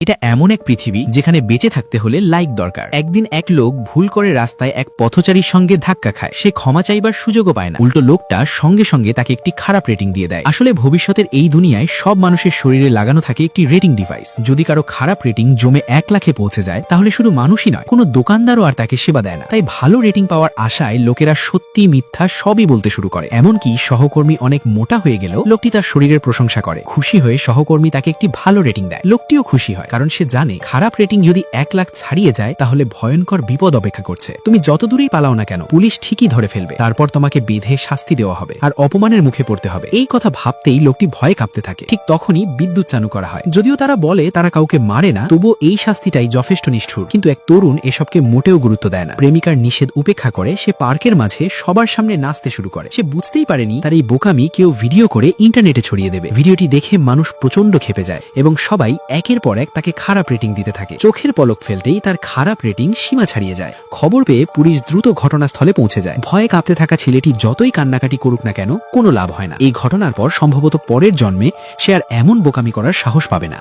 এটা এমন এক পৃথিবী যেখানে বেঁচে থাকতে হলে লাইক দরকার। একদিন এক লোক ভুল করে রাস্তায় এক পথচারীর সঙ্গে ধাক্কা খায়। সে ক্ষমা চাইবার সুযোগও পায় না, উল্টো লোকটা সঙ্গে সঙ্গে তাকে একটি খারাপ রেটিং দিয়ে দেয়। আসলে ভবিষ্যতের এই দুনিয়ায় সব মানুষের শরীরে লাগানো থাকে একটি রেটিং ডিভাইস। যদি কারো খারাপ রেটিং জমে 1 লাখে পৌঁছে যায়, তাহলে শুধু মানুষই নয়, কোনো দোকানদারও আর তাকে সেবা দেয় না। তাই ভালো রেটিং পাওয়ার আশায় লোকেরা সত্যি মিথ্যা সবই বলতে শুরু করে। এমনকি সহকর্মী অনেক মোটা হয়ে গেলেও লোকটি তার শরীরের প্রশংসা করে। খুশি হয়ে সহকর্মী তাকে একটি ভালো রেটিং দেয়, লোকটিও খুশি হয়, কারণ সে জানে খারাপ রেটিং যদি 1 লাখ ছাড়িয়ে যায় তাহলে ভয়ঙ্কর বিপদ অপেক্ষা করছে। তুমি যত দূরেই পালাও না কেন, পুলিশ ঠিকই ধরে ফেলবে, তারপর তোমাকে বেঁধে শাস্তি দেওয়া হবে আর অপমানের মুখে পড়তে হবে। এই কথা ভাবতেই লোকটি ভয়ে কাঁপতে থাকে। ঠিক তখনই বিদ্যুৎ চালু করা হয়। যদিও তারা বলে তারা কাউকে মারে না, তবুও এই শাস্তিটাই যথেষ্ট নিষ্ঠুর। কিন্তু এক তরুণ এসবকে মোটেও গুরুত্ব দেয় না। প্রেমিকার নিষেধ উপেক্ষা করে সে পার্কের মাঝে সবার সামনে নাচতে শুরু করে। সে বুঝতেই পারেনি তার এই বোকামি কেউ ভিডিও করে ইন্টারনেটে ছড়িয়ে দেবে। ভিডিওটি দেখে মানুষ প্রচন্ড ক্ষেপে যায় এবং সবাই একের পর এক তাকে খারাপ রেটিং দিতে থাকে। চোখের পলক ফেলতেই তার খারাপ রেটিং সীমা ছাড়িয়ে যায়। খবর পেয়ে পুলিশ দ্রুত ঘটনাস্থলে পৌঁছে যায়। ভয়ে কাঁপতে থাকা ছেলেটি যতই কান্নাকাটি করুক না কেন, কোনো লাভ হয় না। এই ঘটনার পর সম্ভবত পরের জন্মে সে আর এমন বোকামি করার সাহস পাবে না।